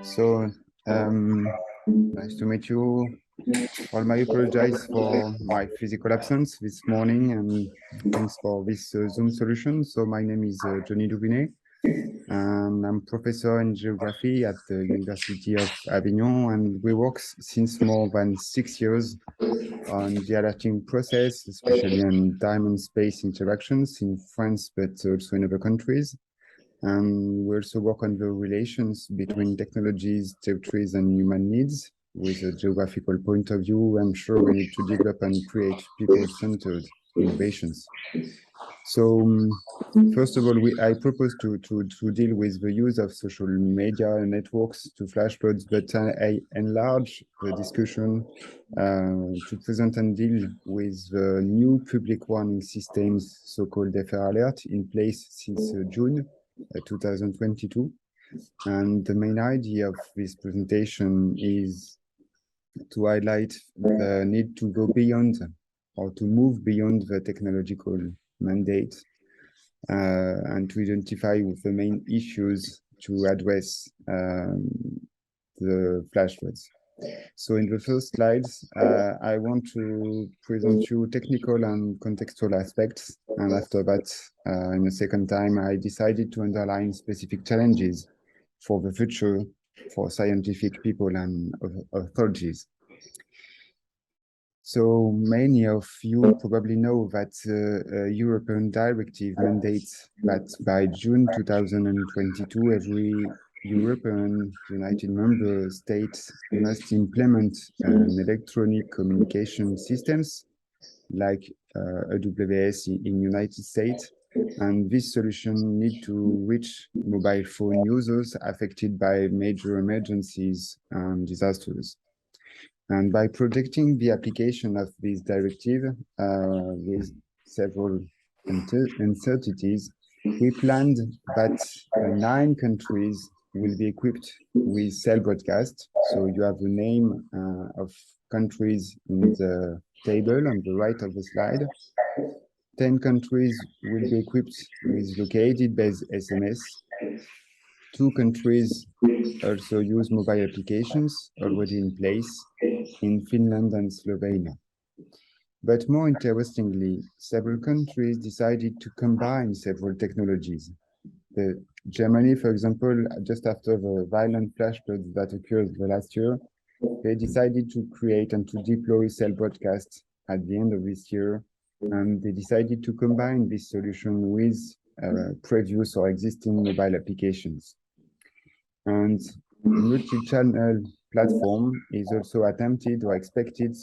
So, nice to meet you. Well, I apologize for my physical absence this morning, and thanks for this Zoom solution. So my name is Johnny DOUVINET, and I'm professor in geography at the University of Avignon, and we work since more than 6 years on the alerting process, especially on time and space interactions in France, but also in other countries. And we also work on the relations between technologies, territories, and human needs with a geographical point of view. I'm sure we need to develop and create people-centered innovations. So first of all, I propose to deal with the use of social media networks to flash floods, but I enlarge the discussion to present and deal with the new public warning systems, so-called FR alert, in place since June 2022. And the main idea of this presentation is to highlight the need to go beyond or to move beyond the technological mandate and to identify the main issues to address the flash floods. So in the first slides, I want to present you technical and contextual aspects. And after that, in the second time, I decided to underline specific challenges for the future for scientific people and authorities. So many of you probably know that a European directive mandates that by June 2022, every European United Member States must implement electronic communication systems like AWS in United States, and this solution need to reach mobile phone users affected by major emergencies and disasters. And by protecting the application of this directive with several uncertainties, we planned that 9 countries will be equipped with cell broadcast. So you have the name of countries in the table on the right of the slide. 10 countries will be equipped with located-based SMS. 2 countries also use mobile applications already in place in Finland and Slovenia. But more interestingly, several countries decided to combine several technologies. Germany, for example, just after the violent flash floods that occurred the last year, they decided to create and to deploy cell broadcast at the end of this year, and they decided to combine this solution with previous or existing mobile applications. And multi-channel platform is also attempted or expected,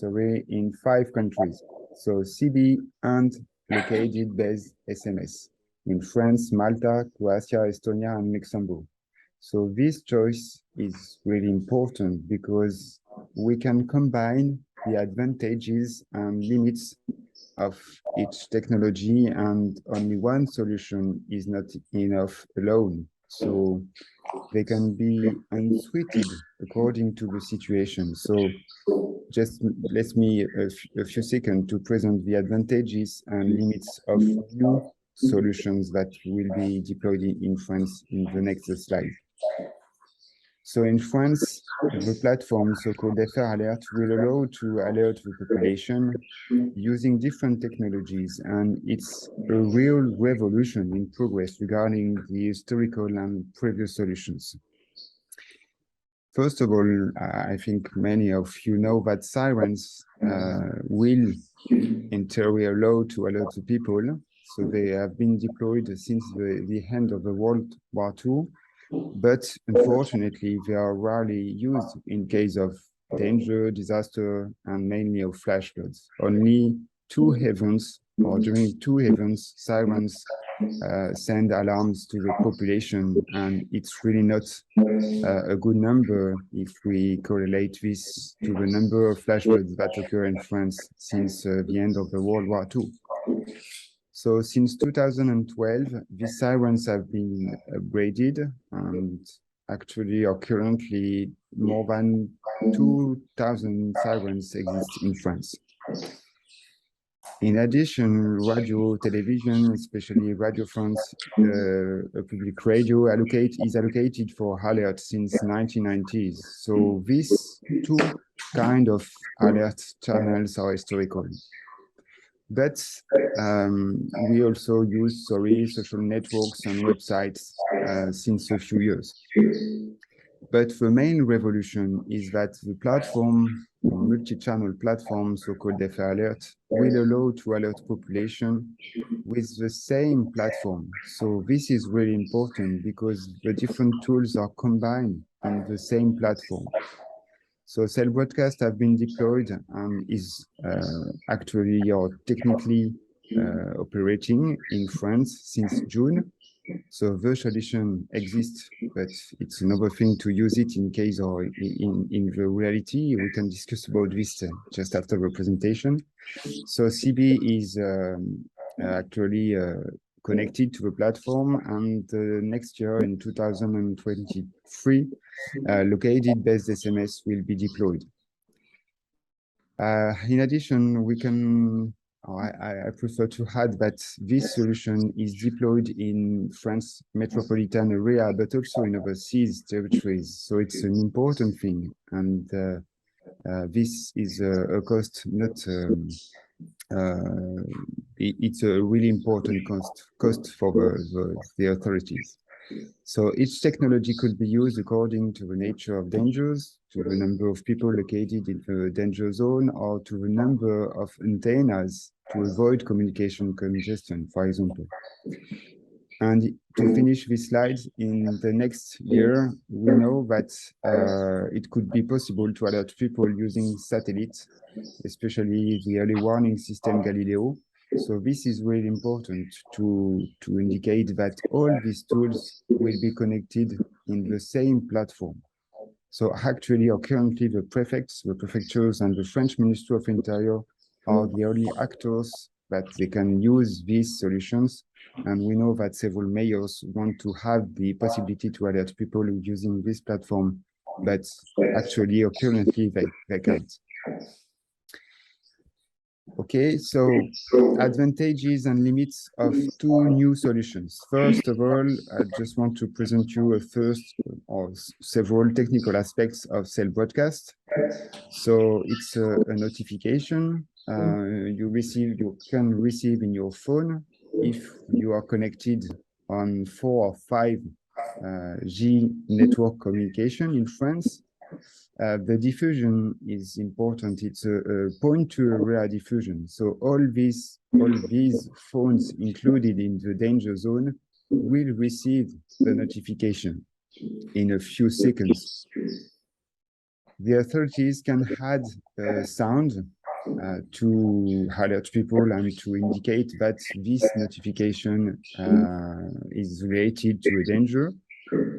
in 5 countries. So CB and located-based SMS in France, Malta, Croatia, Estonia, and Luxembourg. So this choice is really important because we can combine the advantages and limits of each technology, and only one solution is not enough alone. So they can be unsweeted according to the situation. So just let me a few seconds to present the advantages and limits of new solutions that will be deployed in France in the next slide. So in France, the platform, so-called FR alert, will allow to alert the population using different technologies, and it's a real revolution in progress regarding the historical and previous solutions. First of all, I think many of you know that sirens will, in theory, allow to alert the people. So they have been deployed since the end of the World War II. But unfortunately, they are rarely used in case of danger, disaster, and mainly of flash floods. Only 2 events, or during 2 events, sirens send alarms to the population, and it's really not a good number if we correlate this to the number of flash floods that occur in France since the end of the World War II. So since 2012, these sirens have been upgraded, and actually or currently more than 2,000 sirens exist in France. In addition, radio, television, especially Radio France, a public radio is allocated for alerts since 1990s. So these two kind of alert channels are historical. But we also use, social networks and websites since a few years. But the main revolution is that the platform, multi-channel platform, so-called FA Alert, will allow to alert population with the same platform. So this is really important because the different tools are combined in the same platform. So cell broadcast have been deployed and is actually or technically operating in France since June. So virtual edition exists, but it's another thing to use it in case or in the reality. We can discuss about this just after the presentation. So CB is actually connected to the platform, and next year in 2023, located-based SMS will be deployed. In addition, we can, I prefer to add that this solution is deployed in France metropolitan area, but also in overseas territories. So it's an important thing. And this is a cost, not, it's a really important cost for the authorities. So each technology could be used according to the nature of dangers, to the number of people located in the danger zone, or to the number of antennas to avoid communication congestion, for example. And to finish this slide, in the next year, we know that it could be possible to alert people using satellites, especially the early warning system Galileo. So this is really important to indicate that all these tools will be connected in the same platform. So actually, or currently, the prefects, the prefectures, and the French Ministry of Interior are the only actors that they can use these solutions. And we know that several mayors want to have the possibility to alert people using this platform, but actually or currently they can't. Okay, so advantages and limits of two new solutions. First of all, I just want to present you a first or several technical aspects of cell broadcast. So it's a notification you can receive in your phone if you are connected on 4 or 5G network communication in France. The diffusion is important. It's a point-to-area diffusion. So all these phones included in the danger zone will receive the notification in a few seconds. The authorities can add sound to alert people and to indicate that this notification is related to a danger,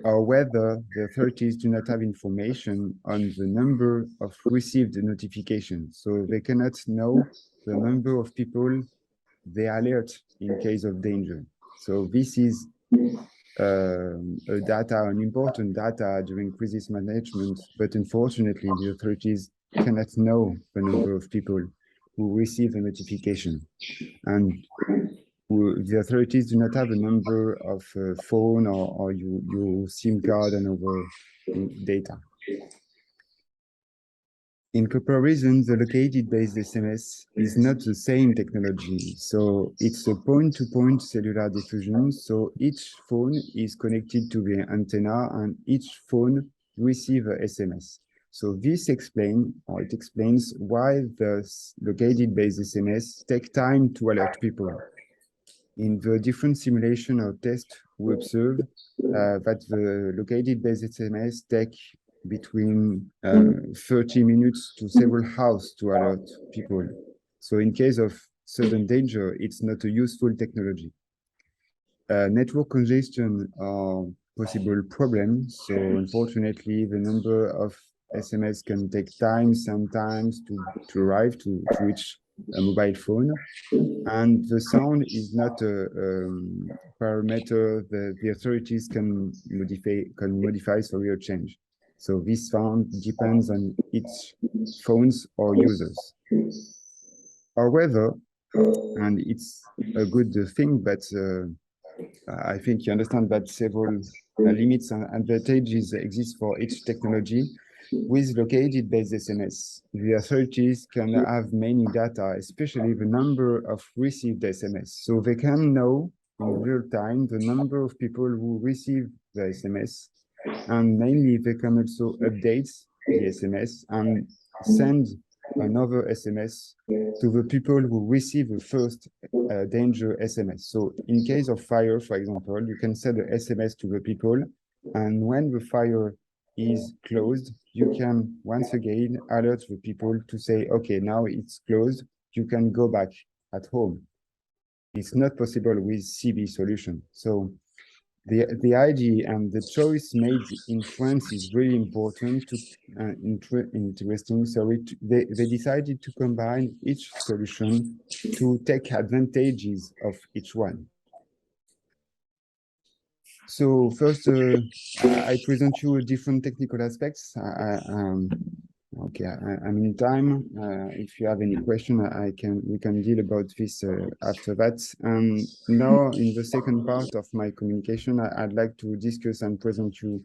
or whether the authorities do not have information on the number of received notifications. So they cannot know the number of people they alert in case of danger. So this is an important data during crisis management, but unfortunately the authorities cannot know the number of people who receive a notification. And the authorities do not have a number of phone or your SIM card and other data. In comparison, the located-based SMS is not the same technology. So it's a point-to-point cellular diffusion. So each phone is connected to the antenna and each phone receives a SMS. So this explains why the located-based SMS take time to alert people. In the different simulation or test, we observe that the located-based SMS take between 30 minutes to several hours to alert people. So in case of sudden danger, it's not a useful technology. Network congestion are possible problems. So unfortunately, the number of SMS can take time sometimes to arrive to reach a mobile phone. And the sound is not a parameter that the authorities can modify or change. So this sound depends on each phones or users. However, and it's a good thing, but I think you understand that several limits and advantages exist for each technology. With located-based SMS, the authorities can have many data, especially the number of received SMS. So they can know in real time the number of people who receive the SMS, and mainly they can also update the SMS and send another SMS to the people who receive the first danger SMS. So in case of fire, for example, you can send an SMS to the people, and when the fire is closed, you can once again alert the people to say, okay, now it's closed, you can go back at home. It's not possible with CB solution. So the idea and the choice made in France is really important to interesting. So they decided to combine each solution to take advantages of each one. So first, I present you different technical aspects. Okay, I'm in time. If you have any question, we can deal about this after that. Now, in the second part of my communication, I'd like to discuss and present you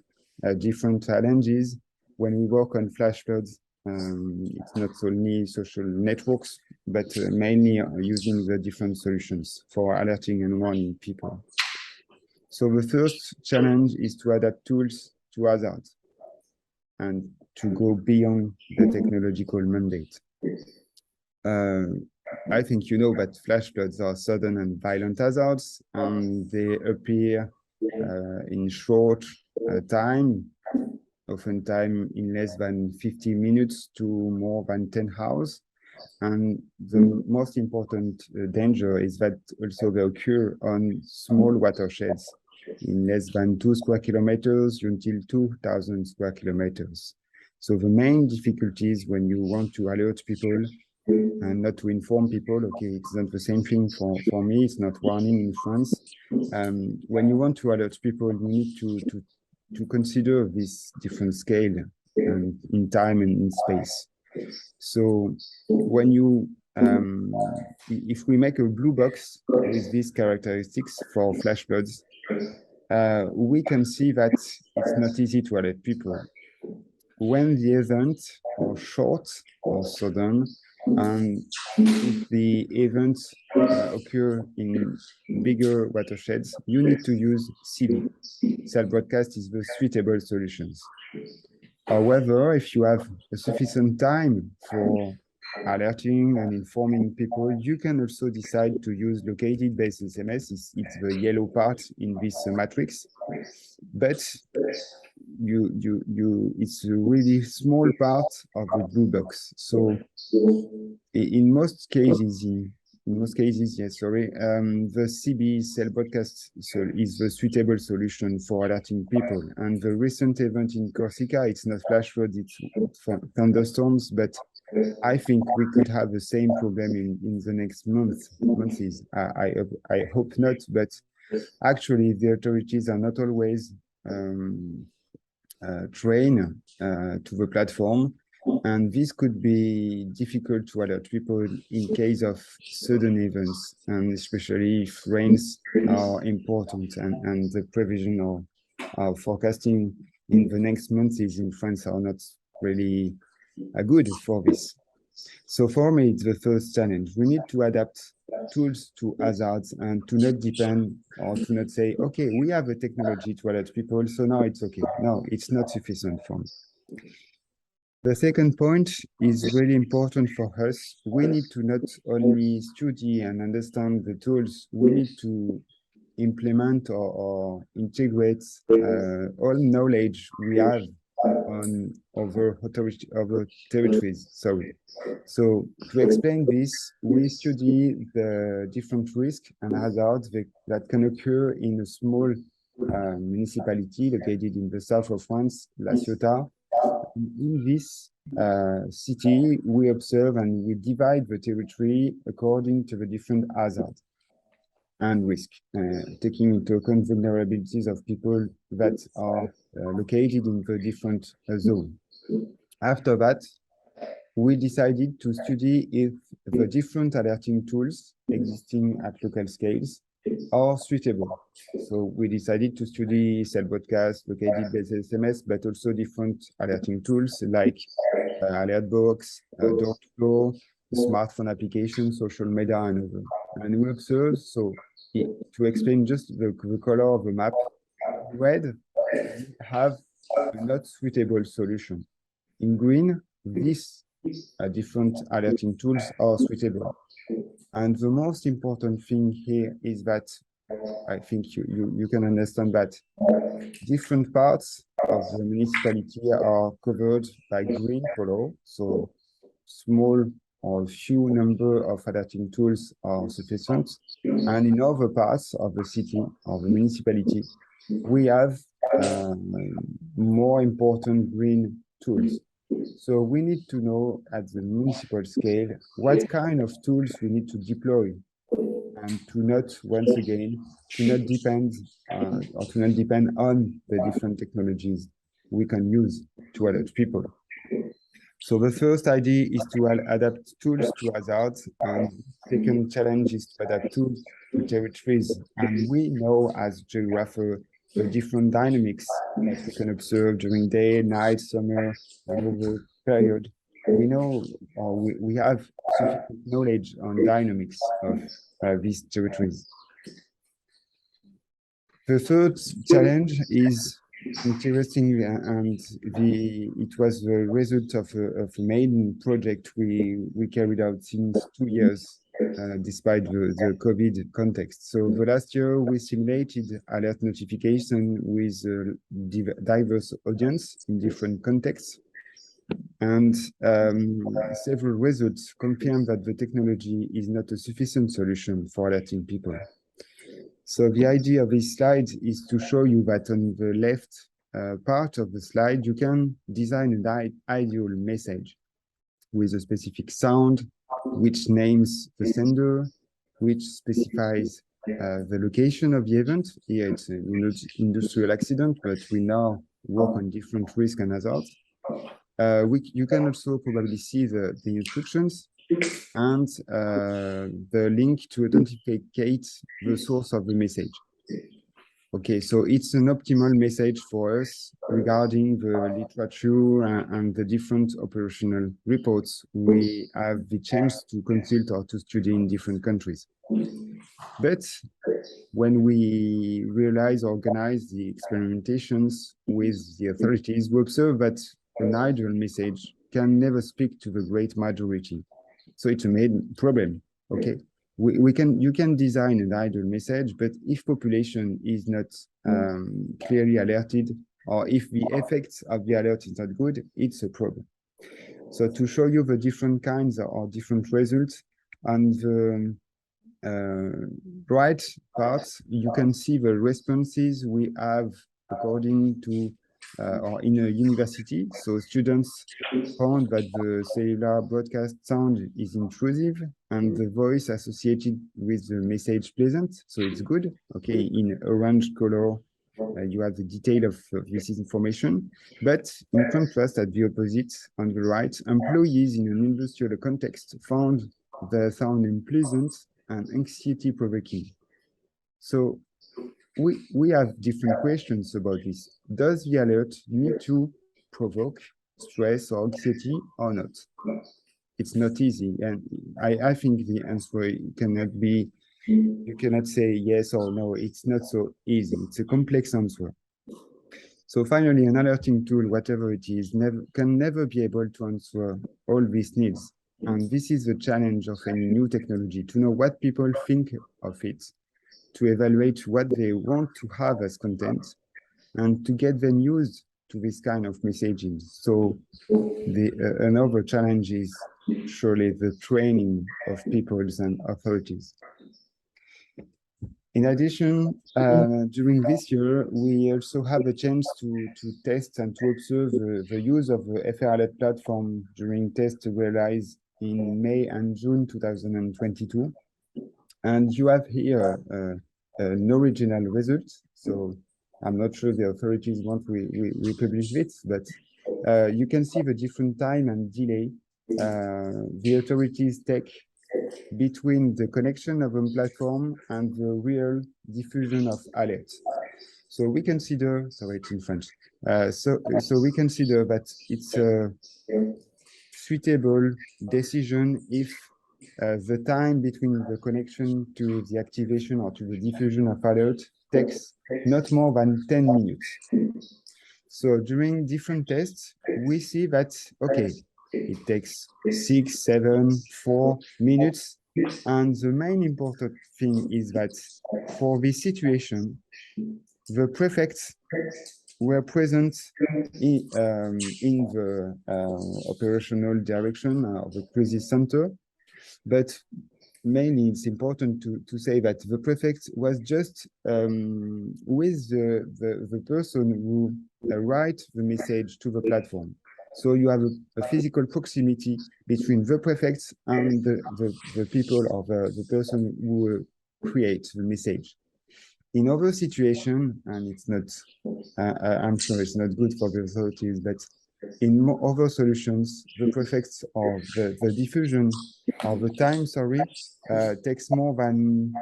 different challenges when we work on flash floods. It's not only social networks, but mainly using the different solutions for alerting and warning people. So the first challenge is to adapt tools to hazards and to go beyond the technological mandate. I think you know that flash floods are sudden and violent hazards, and they appear in short time, oftentimes in less than 50 minutes to more than 10 hours. And the most important danger is that also they occur on small watersheds in less than 2 square kilometers until 2,000 square kilometers. So the main difficulties when you want to alert people and not to inform people, okay, it's not the same thing for me, it's not warning in France. When you want to alert people, you need to consider this different scale and in time and in space. So when you, if we make a blue box with these characteristics for flash floods, we can see that it's not easy to alert people. When the events are short or sudden, and if the events occur in bigger watersheds, you need to use CB. Cell broadcast is the suitable solutions. However, if you have a sufficient time for alerting and informing people, you can also decide to use located-based SMS. It's the yellow part in this matrix, but it's a really small part of the blue box. So in most cases, yes, sorry, the CB cell broadcast is the suitable solution for alerting people. And the recent event in Corsica, it's not flash flood, it's thunderstorms, but I think we could have the same problem in the next months. I hope not, but actually the authorities are not always trained to the platform. And this could be difficult to alert people in case of sudden events, and especially if rains are important and the provision or forecasting in the next months in France are not really good for this. So for me, it's the first challenge. We need to adapt tools to hazards and to not depend or to not say, okay, we have a technology to alert people, so now it's okay. No, it's not sufficient for me. The second point is really important for us. We need to not only study and understand the tools, we need to implement or integrate all knowledge we have on other territories. Sorry. So to explain this, we study the different risks and hazards that can occur in a small municipality located in the south of France, La Ciotat. In this city, we observe and we divide the territory according to the different hazards and risk, taking into account vulnerabilities of people that are located in the different zone. After that, we decided to study if the different alerting tools existing at local scales are suitable. So we decided to study cell broadcast, located-based SMS, but also different alerting tools like alert box, door-to-door, smartphone application, social media, and others. And we observed, so to explain just the color of the map, red, we have a not suitable solution. In green, these different alerting tools are suitable. And the most important thing here is that I think you can understand that different parts of the municipality are covered by green color. So small or few number of alerting tools are sufficient. And in other parts of the city or the municipality, we have more important green tools. So we need to know at the municipal scale what kind of tools we need to deploy, and to not, once again, to not depend on the different technologies we can use to alert people. So the first idea is to adapt tools to hazards, and second challenge is to adapt tools to territories. And we know as geographer the different dynamics that we can observe during day, night, summer, and over period. We know, or we have sufficient knowledge on dynamics of these territories. The third challenge is interesting, and it was the result of a main project we carried out since 2 years, despite the COVID context. So the last year we simulated alert notification with a diverse audience in different contexts, and several results confirm that the technology is not a sufficient solution for alerting people. So the idea of this slide is to show you that on the left part of the slide, you can design an ideal message with a specific sound, which names the sender, which specifies the location of the event. Here it's an industrial accident, but we now work on different risks and hazards. You can also probably see the instructions and the link to authenticate the source of the message. Okay, so it's an optimal message for us regarding the literature and the different operational reports we have the chance to consult or to study in different countries. But when we organize the experimentations with the authorities, we observe that an ideal message can never speak to the great majority. So it's a main problem. Okay, you can design an ideal message, but if population is not clearly alerted, or if the effects of the alert is not good, it's a problem. So to show you the different kinds or different results, on the right part, you can see the responses we have according to or in a university. So students found that the cellular broadcast sound is intrusive and the voice associated with the message pleasant, so it's good. Okay, in orange color, you have the detail of this information. But in contrast, at the opposite, on the right, employees in an industrial context found the sound unpleasant and anxiety-provoking. So we have different questions about this. Does the alert need to provoke stress or anxiety or not? It's not easy, and I think the answer cannot be, you cannot say yes or no. It's not so easy. It's a complex answer. So finally, an alerting tool, whatever it is, can never be able to answer all these needs. And this is the challenge of any new technology, to know what people think of it, to evaluate what they want to have as content, and to get them used to this kind of messaging. So another challenge is surely the training of peoples and authorities. In addition, during this year, we also have a chance to test and to observe the use of the FR Alert platform during tests realized in May and June 2022. And you have here an original result. So I'm not sure the authorities want we publish it, but you can see the different time and delay the authorities take between the connection of a platform and the real diffusion of alerts. So we consider, sorry, it's in French. So we consider that it's a suitable decision if the time between the connection to the activation or to the diffusion of alert takes not more than 10 minutes. So during different tests, we see that, okay, it takes 6, 7, 4 minutes. And the main important thing is that for this situation, the prefects were present in the operational direction of the crisis center, but mainly it's important to say that the prefect was just with the person who write the message to the platform. So you have a physical proximity between the prefects and the people or the person who creates the message. In other situations, and it's not, I'm sure it's not good for the authorities, but in other solutions, the prefects or the diffusion or the time, sorry, takes more than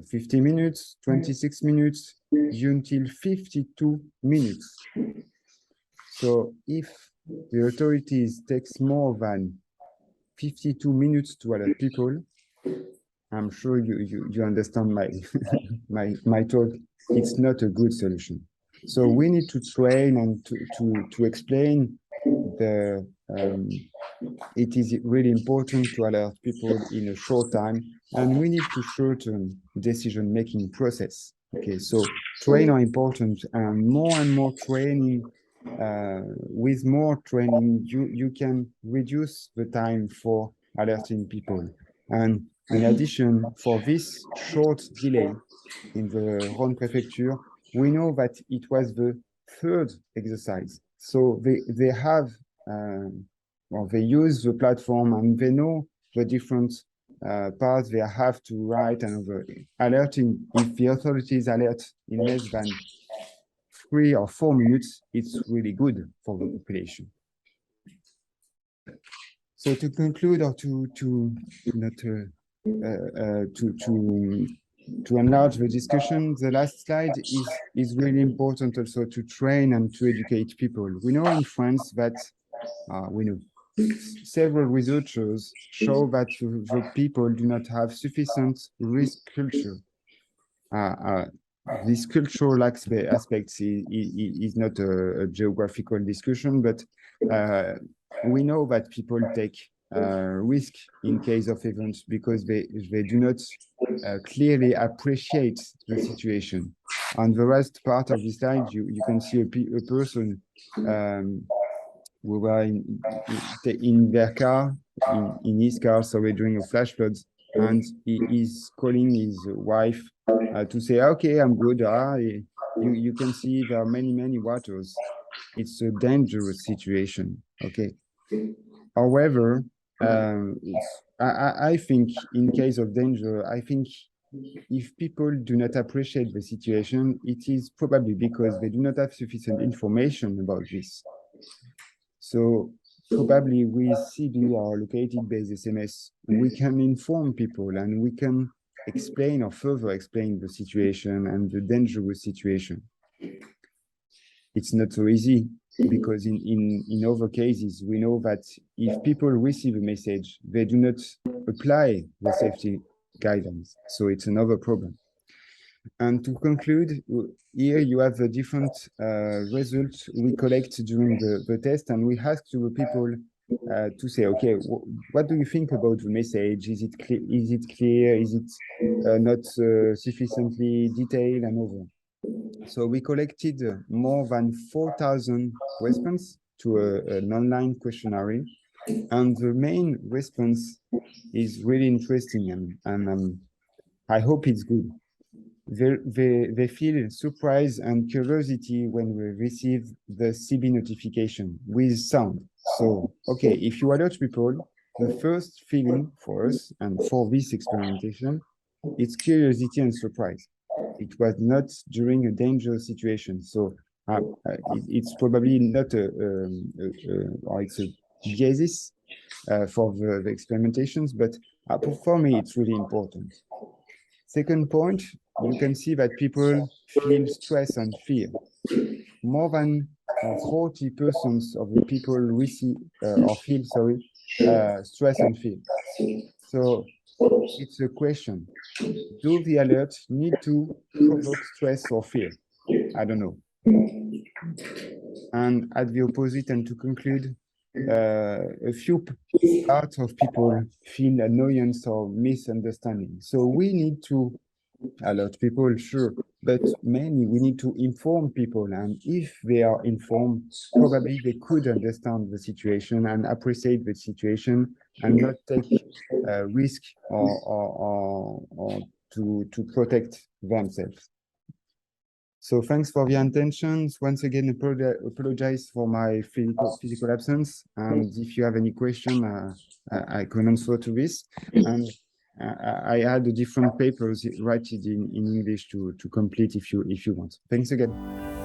50 minutes, 26 minutes, until 52 minutes. So if the authorities takes more than 52 minutes to alert people, I'm sure you understand my talk. It's not a good solution. So we need to train and to explain the it is really important to alert people in a short time, and we need to shorten decision-making process. Okay, so train are important, and more training. With more training, you can reduce the time for alerting people. And in addition, for this short delay in the Rhône prefecture, we know that it was the third exercise. So they have or they use the platform and they know the different parts they have to write and alerting. If the authorities alert in less than 3 or 4 minutes, it's really good for the population. So to conclude or to enlarge the discussion, the last slide is really important also to train and to educate people. We know in France that we know several researchers show that the people do not have sufficient risk culture. This cultural aspects is not a geographical discussion, but we know that people take risk in case of events because they do not clearly appreciate the situation. On the last part of the slide, you can see a person who were in their car, in his car, sorry, during a flash flood, and he is calling his wife to say, okay, I'm good. You can see there are many waters. It's a dangerous situation. Okay. However, I think in case of danger, I think if people do not appreciate the situation, it is probably because they do not have sufficient information about this. So probably with CB or located-based SMS, we can inform people and we can explain or further explain the situation and the dangerous situation. It's not so easy because in other cases, we know that if people receive a message, they do not apply the safety guidance. So it's another problem. And to conclude, here you have the different results we collect during the test, and we ask to the people to say, okay, what do you think about the message? Is it clear? Is it not sufficiently detailed and over? So we collected more than 4,000 responses to an online questionnaire, and the main response is really interesting, and I hope it's good. They feel surprise and curiosity when we receive the CB notification with sound. So, okay, if you alert people, the first feeling for us and for this experimentation, it's curiosity and surprise. It was not during a dangerous situation. So it's probably not or it's a biases for the experimentations, but for me, it's really important. Second point, you can see that people feel stress and fear. More than 40% of the people receive or feel, stress and fear. So it's a question. Do the alerts need to provoke stress or fear? I don't know. And at the opposite, and to conclude, a few parts of people feel annoyance or misunderstanding. So we need to alert people, sure, but mainly we need to inform people. And if they are informed, probably they could understand the situation and appreciate the situation and not take risk or to protect themselves. So thanks for the intentions. Once again, apologize for my physical absence. And if you have any question, I can answer to this. And I had the different papers written in English to complete if you want. Thanks again.